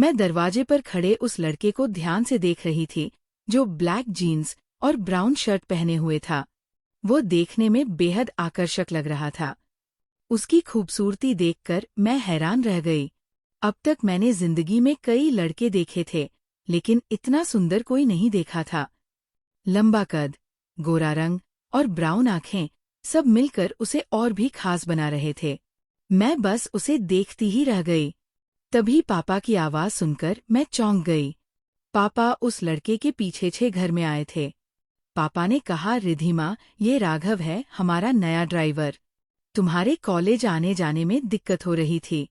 मैं दरवाजे पर खड़े उस लड़के को ध्यान से देख रही थी जो ब्लैक जीन्स और ब्राउन शर्ट पहने हुए था। वो देखने में बेहद आकर्षक लग रहा था। उसकी खूबसूरती देखकर मैं हैरान रह गई। अब तक मैंने जिंदगी में कई लड़के देखे थे, लेकिन इतना सुंदर कोई नहीं देखा था। लंबा कद, गोरा रंग और ब्राउन आंखें सब मिलकर उसे और भी खास बना रहे थे। मैं बस उसे देखती ही रह गई। तभी पापा की आवाज सुनकर मैं चौंक गई। पापा उस लड़के के पीछे घर में आए थे। पापा ने कहा, रिधिमा, ये राघव है, हमारा नया ड्राइवर। तुम्हारे कॉलेज आने जाने में दिक्कत हो रही थी।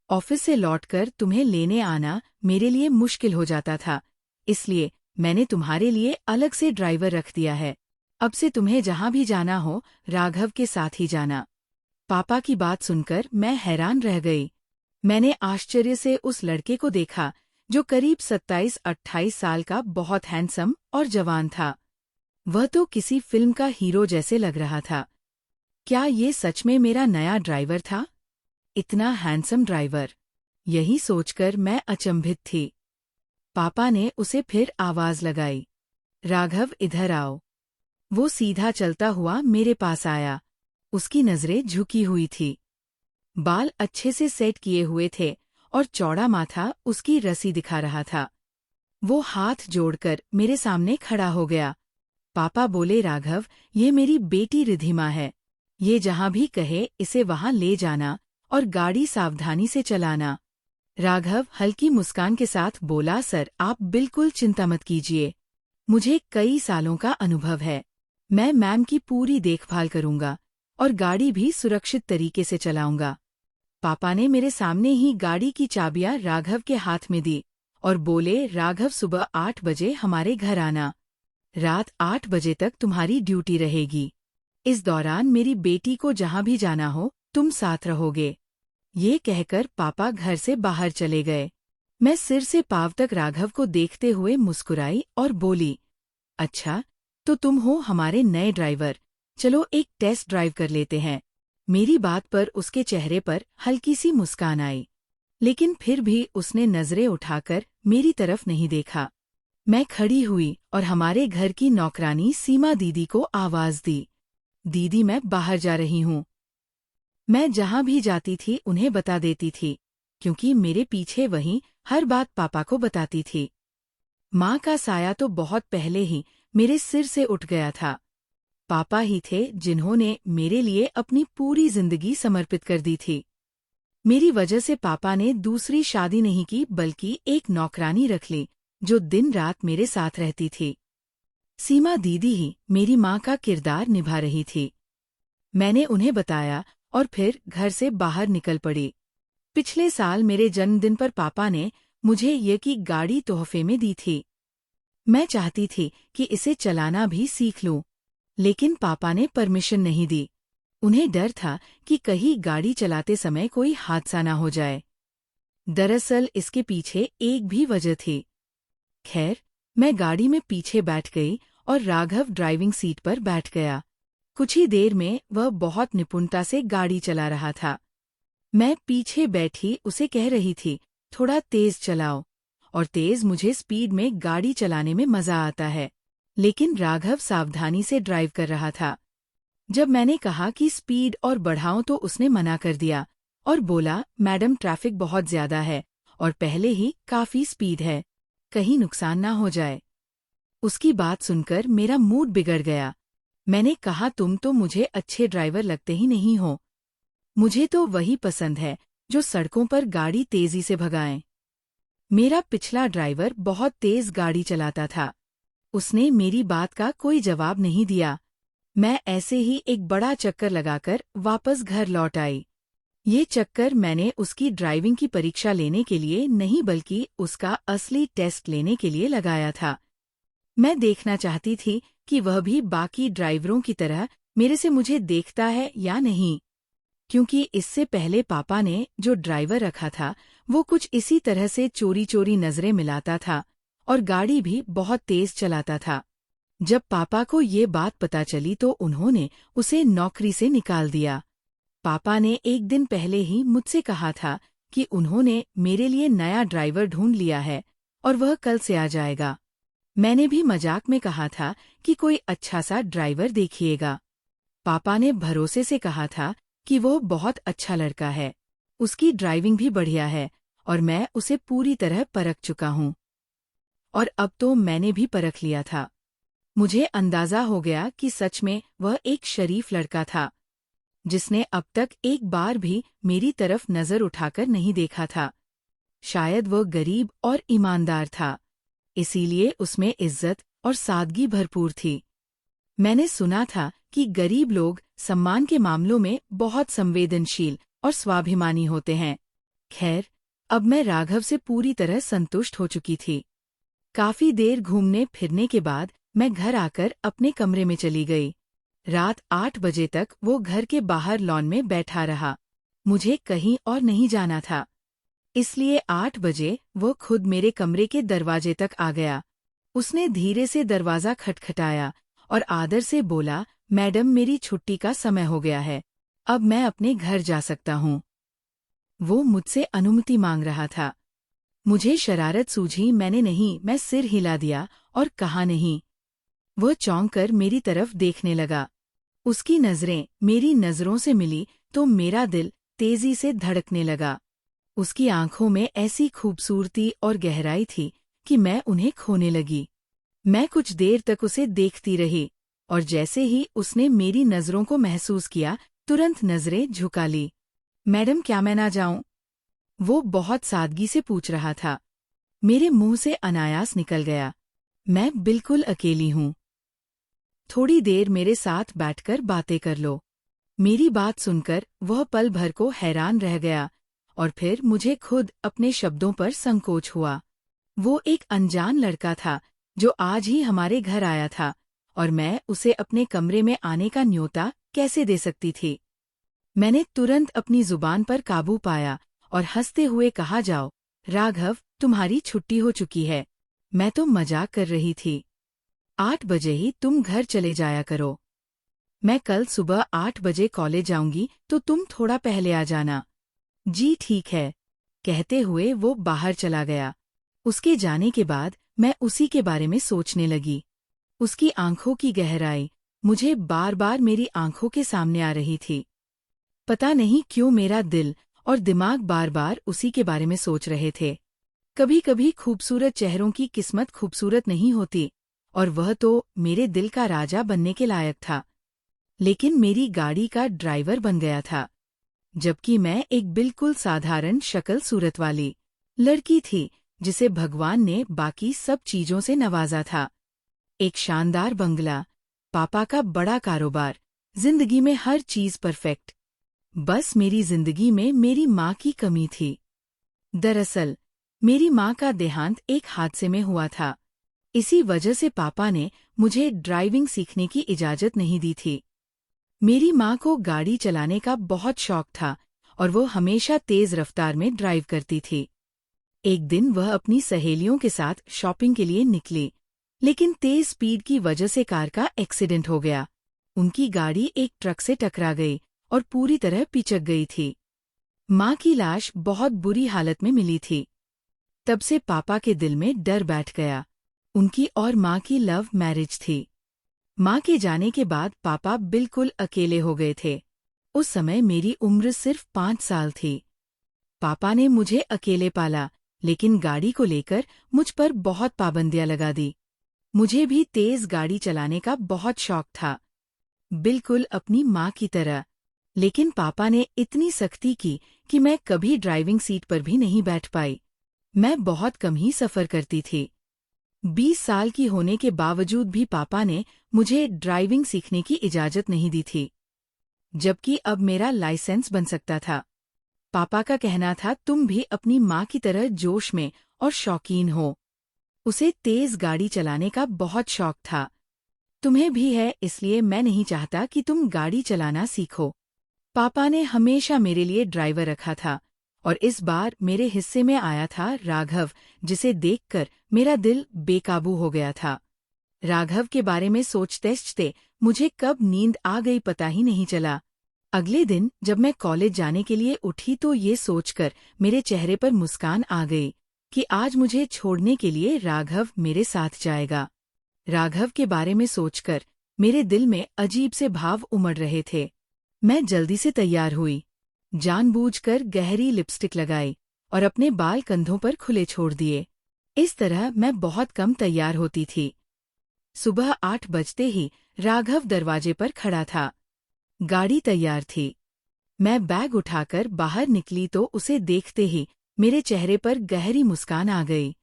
ऑफिस से लौटकर तुम्हें लेने आना मेरे लिए मुश्किल हो जाता था, इसलिए मैंने तुम्हारे लिए अलग से ड्राइवर रख दिया है। अब से तुम्हें जहां भी जाना हो, राघव के साथ ही जाना। पापा की बात सुनकर मैं हैरान रह गई। मैंने आश्चर्य से उस लड़के को देखा जो करीब 27-28 साल का बहुत हैंडसम और जवान था। वह तो किसी फिल्म का हीरो जैसे लग रहा था। क्या ये सच में मेरा नया ड्राइवर था? इतना हैंडसम ड्राइवर! यही सोचकर मैं अचंभित थी। पापा ने उसे फिर आवाज लगाई, राघव, इधर आओ। वो सीधा चलता हुआ मेरे पास आया। उसकी नजरें झुकी हुई थी। बाल अच्छे से सेट किए हुए थे और चौड़ा माथा उसकी रस्सी दिखा रहा था। वो हाथ जोड़कर मेरे सामने खड़ा हो गया। पापा बोले, राघव, ये मेरी बेटी रिधिमा है। ये जहां भी कहे इसे वहां ले जाना और गाड़ी सावधानी से चलाना। राघव हल्की मुस्कान के साथ बोला, सर, आप बिल्कुल चिंता मत कीजिए। मुझे कई सालों का अनुभव है। मैं मैम की पूरी देखभाल करूंगा और गाड़ी भी सुरक्षित तरीके से चलाऊंगा। पापा ने मेरे सामने ही गाड़ी की चाबियां राघव के हाथ में दी और बोले, राघव, सुबह 8 बजे हमारे घर आना। रात 8 बजे तक तुम्हारी ड्यूटी रहेगी। इस दौरान मेरी बेटी को जहां भी जाना हो, तुम साथ रहोगे। ये कहकर पापा घर से बाहर चले गए। मैं सिर से पांव तक राघव को देखते हुए मुस्कुराई और बोली, अच्छा, तो तुम हो हमारे नए ड्राइवर। चलो एक टेस्ट ड्राइव कर लेते हैं। मेरी बात पर उसके चेहरे पर हल्की सी मुस्कान आई, लेकिन फिर भी उसने नजरें उठाकर मेरी तरफ नहीं देखा। मैं खड़ी हुई और हमारे घर की नौकरानी सीमा दीदी को आवाज दी, दीदी, मैं बाहर जा रही हूँ। मैं जहां भी जाती थी उन्हें बता देती थी, क्योंकि मेरे पीछे वहीं हर बात पापा को बताती थी। माँ का साया तो बहुत पहले ही मेरे सिर से उठ गया था। पापा ही थे जिन्होंने मेरे लिए अपनी पूरी जिंदगी समर्पित कर दी थी। मेरी वजह से पापा ने दूसरी शादी नहीं की, बल्कि एक नौकरानी रख ली जो दिन रात मेरे साथ रहती थी। सीमा दीदी ही मेरी माँ का किरदार निभा रही थी। मैंने उन्हें बताया और फिर घर से बाहर निकल पड़ी। पिछले साल मेरे जन्मदिन पर पापा ने मुझे ये की गाड़ी तोहफे में दी थी। मैं चाहती थी कि इसे चलाना भी सीख लूं, लेकिन पापा ने परमिशन नहीं दी। उन्हें डर था कि कहीं गाड़ी चलाते समय कोई हादसा ना हो जाए। दरअसल इसके पीछे एक भी वजह थी। खैर, मैं गाड़ी में पीछे बैठ गई और राघव ड्राइविंग सीट पर बैठ गया। कुछ ही देर में वह बहुत निपुणता से गाड़ी चला रहा था। मैं पीछे बैठी उसे कह रही थी, थोड़ा तेज चलाओ, और तेज मुझे स्पीड में गाड़ी चलाने में मजा आता है। लेकिन राघव सावधानी से ड्राइव कर रहा था। जब मैंने कहा कि स्पीड और बढ़ाऊं तो उसने मना कर दिया और बोला, मैडम, ट्रैफिक बहुत ज्यादा है और पहले ही काफी स्पीड है, कहीं नुकसान ना हो जाए। उसकी बात सुनकर मेरा मूड बिगड़ गया। मैंने कहा, तुम तो मुझे अच्छे ड्राइवर लगते ही नहीं हो। मुझे तो वही पसंद है जो सड़कों पर गाड़ी तेजी से भगाएं। मेरा पिछला ड्राइवर बहुत तेज गाड़ी चलाता था। उसने मेरी बात का कोई जवाब नहीं दिया। मैं ऐसे ही एक बड़ा चक्कर लगाकर वापस घर लौट आई। ये चक्कर मैंने उसकी ड्राइविंग की परीक्षा लेने के लिए नहीं, बल्कि उसका असली टेस्ट लेने के लिए लगाया था। मैं देखना चाहती थी कि वह भी बाकी ड्राइवरों की तरह मेरे से मुझे देखता है या नहीं, क्योंकि इससे पहले पापा ने जो ड्राइवर रखा था वो कुछ इसी तरह से चोरी चोरी नजरें मिलाता था और गाड़ी भी बहुत तेज चलाता था। जब पापा को ये बात पता चली तो उन्होंने उसे नौकरी से निकाल दिया। पापा ने एक दिन पहले ही मुझसे कहा था कि उन्होंने मेरे लिए नया ड्राइवर ढूंढ लिया है और वह कल से आ जाएगा। मैंने भी मजाक में कहा था कि कोई अच्छा सा ड्राइवर देखिएगा। पापा ने भरोसे से कहा था कि वो बहुत अच्छा लड़का है, उसकी ड्राइविंग भी बढ़िया है और मैं उसे पूरी तरह परख चुका हूँ। और अब तो मैंने भी परख लिया था। मुझे अंदाजा हो गया कि सच में वह एक शरीफ लड़का था, जिसने अब तक एक बार भी मेरी तरफ नजर उठाकर नहीं देखा था। शायद वह गरीब और ईमानदार था, इसीलिए उसमें इज्जत और सादगी भरपूर थी। मैंने सुना था कि गरीब लोग सम्मान के मामलों में बहुत संवेदनशील और स्वाभिमानी होते हैं। खैर, अब मैं राघव से पूरी तरह संतुष्ट हो चुकी थी। काफी देर घूमने फिरने के बाद मैं घर आकर अपने कमरे में चली गई। रात 8 बजे तक वो घर के बाहर लॉन में बैठा रहा। मुझे कहीं और नहीं जाना था, इसलिए 8 बजे वो खुद मेरे कमरे के दरवाजे तक आ गया। उसने धीरे से दरवाजा खटखटाया और आदर से बोला, मैडम, मेरी छुट्टी का समय हो गया है, अब मैं अपने घर जा सकता हूँ। वो मुझसे अनुमति मांग रहा था। मुझे शरारत सूझी, मैं सिर हिला दिया और कहा नहीं। वह चौंक कर मेरी तरफ देखने लगा। उसकी नजरें मेरी नजरों से मिली तो मेरा दिल तेजी से धड़कने लगा। उसकी आंखों में ऐसी खूबसूरती और गहराई थी कि मैं उन्हें खोने लगी। मैं कुछ देर तक उसे देखती रही और जैसे ही उसने मेरी नजरों को महसूस किया, तुरंत नजरें झुका ली। मैडम, क्या मैं ना जाऊं? वो बहुत सादगी से पूछ रहा था। मेरे मुंह से अनायास निकल गया, मैं बिल्कुल अकेली हूँ। थोड़ी देर मेरे साथ बैठकर बातें कर लो। मेरी बात सुनकर वह पल भर को हैरान रह गया और फिर मुझे खुद अपने शब्दों पर संकोच हुआ। वो एक अनजान लड़का था जो आज ही हमारे घर आया था और मैं उसे अपने कमरे में आने का न्योता कैसे दे सकती थी। मैंने तुरंत अपनी जुबान पर काबू पाया और हंसते हुए कहा, जाओ राघव, तुम्हारी छुट्टी हो चुकी है। मैं तो मजाक कर रही थी। 8 बजे ही तुम घर चले जाया करो। मैं कल सुबह 8 बजे कॉलेज जाऊंगी तो तुम थोड़ा पहले आ जाना। जी ठीक है, कहते हुए वो बाहर चला गया। उसके जाने के बाद मैं उसी के बारे में सोचने लगी। उसकी आंखों की गहराई मुझे बार बार मेरी आंखों के सामने आ रही थी। पता नहीं क्यों मेरा दिल और दिमाग बार बार उसी के बारे में सोच रहे थे। कभी कभी खूबसूरत चेहरों की किस्मत खूबसूरत नहीं होती और वह तो मेरे दिल का राजा बनने के लायक था, लेकिन मेरी गाड़ी का ड्राइवर बन गया था, जबकि मैं एक बिल्कुल साधारण शक्ल सूरत वाली लड़की थी जिसे भगवान ने बाकी सब चीजों से नवाजा था। एक शानदार बंगला, पापा का बड़ा कारोबार, जिंदगी में हर चीज परफेक्ट। बस मेरी जिंदगी में मेरी माँ की कमी थी। दरअसल मेरी माँ का देहांत एक हादसे में हुआ था। इसी वजह से पापा ने मुझे ड्राइविंग सीखने की इजाजत नहीं दी थी। मेरी माँ को गाड़ी चलाने का बहुत शौक था और वो हमेशा तेज रफ्तार में ड्राइव करती थी। एक दिन वह अपनी सहेलियों के साथ शॉपिंग के लिए निकली, लेकिन तेज स्पीड की वजह से कार का एक्सीडेंट हो गया। उनकी गाड़ी एक ट्रक से टकरा गई और पूरी तरह पिचक गई थी। माँ की लाश बहुत बुरी हालत में मिली थी। तब से पापा के दिल में डर बैठ गया। उनकी और माँ की लव मैरिज थी। माँ के जाने के बाद पापा बिल्कुल अकेले हो गए थे। उस समय मेरी उम्र सिर्फ 5 साल थी। पापा ने मुझे अकेले पाला, लेकिन गाड़ी को लेकर मुझ पर बहुत पाबंदियां लगा दी। मुझे भी तेज गाड़ी चलाने का बहुत शौक था, बिल्कुल अपनी माँ की तरह। लेकिन पापा ने इतनी सख्ती की कि मैं कभी ड्राइविंग सीट पर भी नहीं बैठ पाई। मैं बहुत कम ही सफर करती थी। 20 साल की होने के बावजूद भी पापा ने मुझे ड्राइविंग सीखने की इजाजत नहीं दी थी, जबकि अब मेरा लाइसेंस बन सकता था। पापा का कहना था, तुम भी अपनी माँ की तरह जोश में और शौकीन हो। उसे तेज गाड़ी चलाने का बहुत शौक था। तुम्हें भी है, इसलिए मैं नहीं चाहता कि तुम गाड़ी चलाना सीखो। पापा ने हमेशा मेरे लिए ड्राइवर रखा था और इस बार मेरे हिस्से में आया था राघव, जिसे देखकर मेरा दिल बेकाबू हो गया था। राघव के बारे में सोचते सोचते मुझे कब नींद आ गई पता ही नहीं चला। अगले दिन जब मैं कॉलेज जाने के लिए उठी तो ये सोचकर मेरे चेहरे पर मुस्कान आ गई कि आज मुझे छोड़ने के लिए राघव मेरे साथ जाएगा। राघव के बारे में सोचकर मेरे दिल में अजीब से भाव उमड़ रहे थे। मैं जल्दी से तैयार हुई, जानबूझकर गहरी लिपस्टिक लगाई और अपने बाल कंधों पर खुले छोड़ दिए। इस तरह मैं बहुत कम तैयार होती थी। सुबह 8 बजते ही राघव दरवाजे पर खड़ा था। गाड़ी तैयार थी। मैं बैग उठाकर बाहर निकली तो उसे देखते ही मेरे चेहरे पर गहरी मुस्कान आ गई।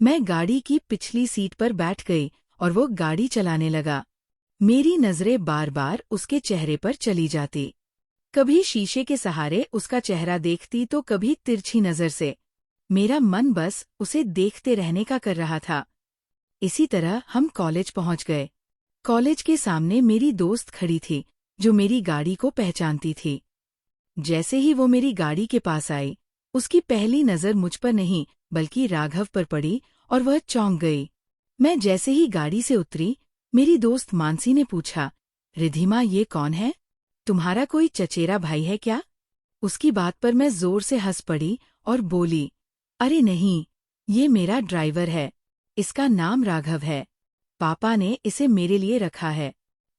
मैं गाड़ी की पिछली सीट पर बैठ गई और वो गाड़ी चलाने लगा। मेरी नजरें बार बार उसके चेहरे पर चली जाती। कभी शीशे के सहारे उसका चेहरा देखती तो कभी तिरछी नजर से। मेरा मन बस उसे देखते रहने का कर रहा था। इसी तरह हम कॉलेज पहुंच गए। कॉलेज के सामने मेरी दोस्त खड़ी थी जो मेरी गाड़ी को पहचानती थी। जैसे ही वो मेरी गाड़ी के पास आई, उसकी पहली नजर मुझ पर नहीं बल्कि राघव पर पड़ी और वह चौंक गई। मैं जैसे ही गाड़ी से उतरी, मेरी दोस्त मानसी ने पूछा, रिधिमा ये कौन है? तुम्हारा कोई चचेरा भाई है क्या? उसकी बात पर मैं जोर से हंस पड़ी और बोली, अरे नहीं, ये मेरा ड्राइवर है। इसका नाम राघव है। पापा ने इसे मेरे लिए रखा है।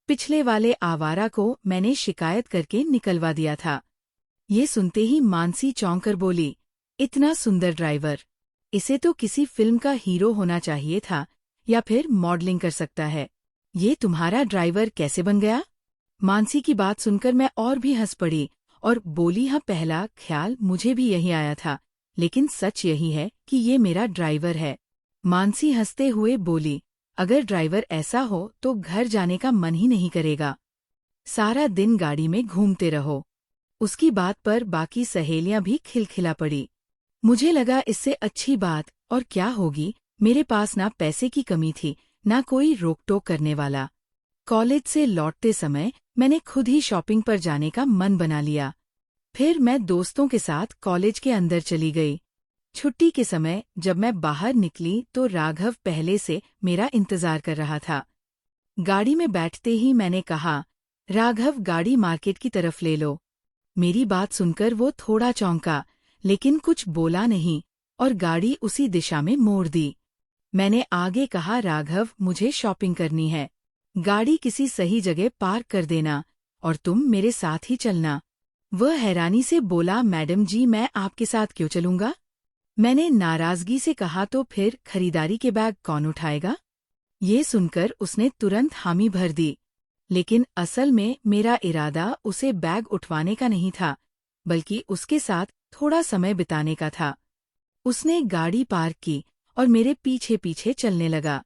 पिछले वाले आवारा को मैंने शिकायत करके निकलवा दिया था। ये सुनते ही मानसी चौंक कर बोली, इतना सुंदर ड्राइवर, इसे तो किसी फिल्म का हीरो होना चाहिए था या फिर मॉडलिंग कर सकता है। ये तुम्हारा ड्राइवर कैसे बन गया? मानसी की बात सुनकर मैं और भी हंस पड़ी और बोली, हाँ, पहला ख्याल मुझे भी यही आया था, लेकिन सच यही है कि ये मेरा ड्राइवर है। मानसी हंसते हुए बोली, अगर ड्राइवर ऐसा हो तो घर जाने का मन ही नहीं करेगा। सारा दिन गाड़ी में घूमते रहो। उसकी बात पर बाकी सहेलियां भी खिलखिला पड़ी। मुझे लगा इससे अच्छी बात और क्या होगी। मेरे पास ना पैसे की कमी थी, ना कोई रोक टोक करने वाला। कॉलेज से लौटते समय मैंने खुद ही शॉपिंग पर जाने का मन बना लिया। फिर मैं दोस्तों के साथ कॉलेज के अंदर चली गई। छुट्टी के समय जब मैं बाहर निकली तो राघव पहले से मेरा इंतजार कर रहा था। गाड़ी में बैठते ही मैंने कहा, राघव, गाड़ी मार्केट की तरफ ले लो। मेरी बात सुनकर वो थोड़ा चौंका, लेकिन कुछ बोला नहीं और गाड़ी उसी दिशा में मोड़ दी। मैंने आगे कहा, राघव, मुझे शॉपिंग करनी है। गाड़ी किसी सही जगह पार्क कर देना और तुम मेरे साथ ही चलना। वह हैरानी से बोला, मैडम जी, मैं आपके साथ क्यों चलूंगा? मैंने नाराजगी से कहा, तो फिर खरीदारी के बैग कौन उठाएगा? ये सुनकर उसने तुरंत हामी भर दी। लेकिन असल में मेरा इरादा उसे बैग उठवाने का नहीं था, बल्कि उसके साथ थोड़ा समय बिताने का था। उसने गाड़ी पार्क की और मेरे पीछे पीछे चलने लगा।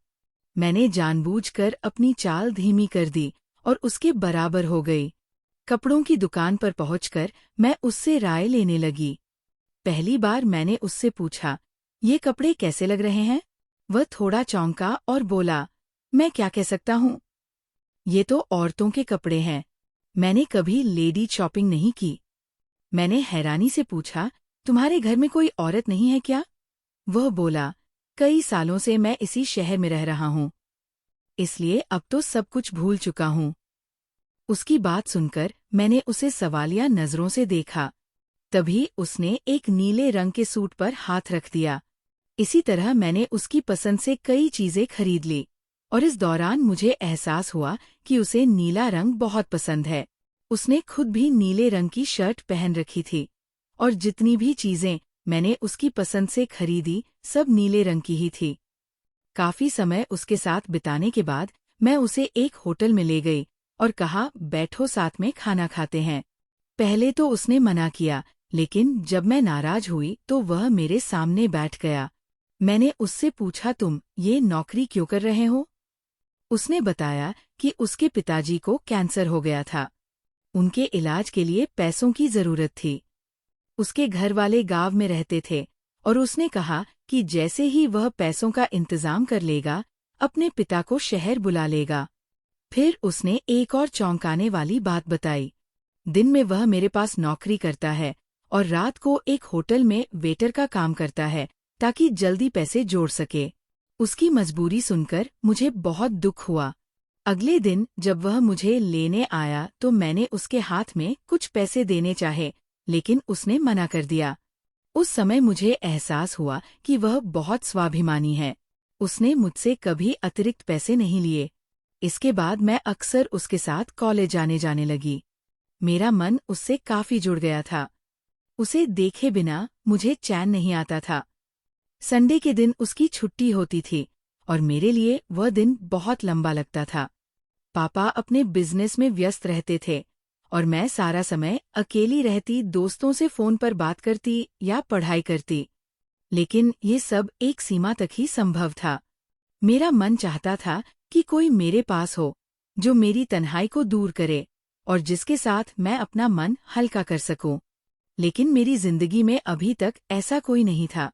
मैंने जानबूझकर अपनी चाल धीमी कर दी और उसके बराबर हो गई। कपड़ों की दुकान पर पहुंचकर मैं उससे राय लेने लगी। पहली बार मैंने उससे पूछा, ये कपड़े कैसे लग रहे हैं? वह थोड़ा चौंका और बोला, मैं क्या कह सकता हूँ? ये तो औरतों के कपड़े हैं। मैंने कभी लेडी शॉपिंग नहीं की। मैंने हैरानी से पूछा, तुम्हारे घर में कोई औरत नहीं है क्या? वह बोला, कई सालों से मैं इसी शहर में रह रहा हूँ, इसलिए अब तो सब कुछ भूल चुका हूँ। उसकी बात सुनकर मैंने उसे सवालिया नजरों से देखा। तभी उसने एक नीले रंग के सूट पर हाथ रख दिया। इसी तरह मैंने उसकी पसंद से कई चीजें खरीद ली और इस दौरान मुझे एहसास हुआ कि उसे नीला रंग बहुत पसंद है। उसने खुद भी नीले रंग की शर्ट पहन रखी थी और जितनी भी चीजें मैंने उसकी पसंद से खरीदी सब नीले रंग की ही थी। काफी समय उसके साथ बिताने के बाद मैं उसे एक होटल में ले गई और कहा, बैठो, साथ में खाना खाते हैं। पहले तो उसने मना किया, लेकिन जब मैं नाराज हुई तो वह मेरे सामने बैठ गया। मैंने उससे पूछा, तुम ये नौकरी क्यों कर रहे हो? उसने बताया कि उसके पिताजी को कैंसर हो गया था। उनके इलाज के लिए पैसों की जरूरत थी। उसके घर वाले गांव में रहते थे और उसने कहा कि जैसे ही वह पैसों का इंतजाम कर लेगा, अपने पिता को शहर बुला लेगा। फिर उसने एक और चौंकाने वाली बात बताई। दिन में वह मेरे पास नौकरी करता है और रात को एक होटल में वेटर का काम करता है ताकि जल्दी पैसे जोड़ सके। उसकी मजबूरी सुनकर मुझे बहुत दुख हुआ। अगले दिन जब वह मुझे लेने आया तो मैंने उसके हाथ में कुछ पैसे देने चाहे, लेकिन उसने मना कर दिया। उस समय मुझे एहसास हुआ कि वह बहुत स्वाभिमानी है। उसने मुझसे कभी अतिरिक्त पैसे नहीं लिए। इसके बाद मैं अक्सर उसके साथ कॉलेज जाने लगी। मेरा मन उससे काफी जुड़ गया था। उसे देखे बिना मुझे चैन नहीं आता था। संडे के दिन उसकी छुट्टी होती थी और मेरे लिए वह दिन बहुत लंबा लगता था। पापा अपने बिजनेस में व्यस्त रहते थे और मैं सारा समय अकेली रहती, दोस्तों से फोन पर बात करती या पढ़ाई करती। लेकिन ये सब एक सीमा तक ही संभव था। मेरा मन चाहता था कि कोई मेरे पास हो, जो मेरी तन्हाई को दूर करे और जिसके साथ मैं अपना मन हल्का कर सकूं। लेकिन मेरी जिंदगी में अभी तक ऐसा कोई नहीं था।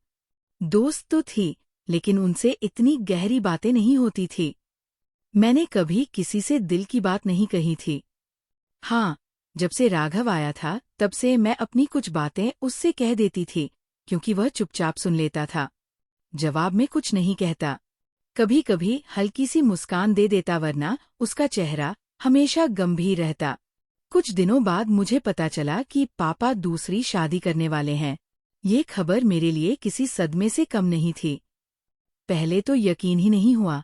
दोस्त तो थी, लेकिन उनसे इतनी गहरी बातें नहीं होती थी। मैंने कभी किसी से दिल की बात नहीं कही थी। हाँ, जब से राघव आया था तब से मैं अपनी कुछ बातें उससे कह देती थी, क्योंकि वह चुपचाप सुन लेता था। जवाब में कुछ नहीं कहता। कभी कभी हल्की सी मुस्कान दे देता, वरना उसका चेहरा हमेशा गंभीर रहता। कुछ दिनों बाद मुझे पता चला कि पापा दूसरी शादी करने वाले हैं। ये खबर मेरे लिए किसी सदमे से कम नहीं थी। पहले तो यकीन ही नहीं हुआ,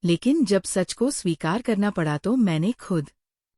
लेकिन जब सच को स्वीकार करना पड़ा तो मैंने खुद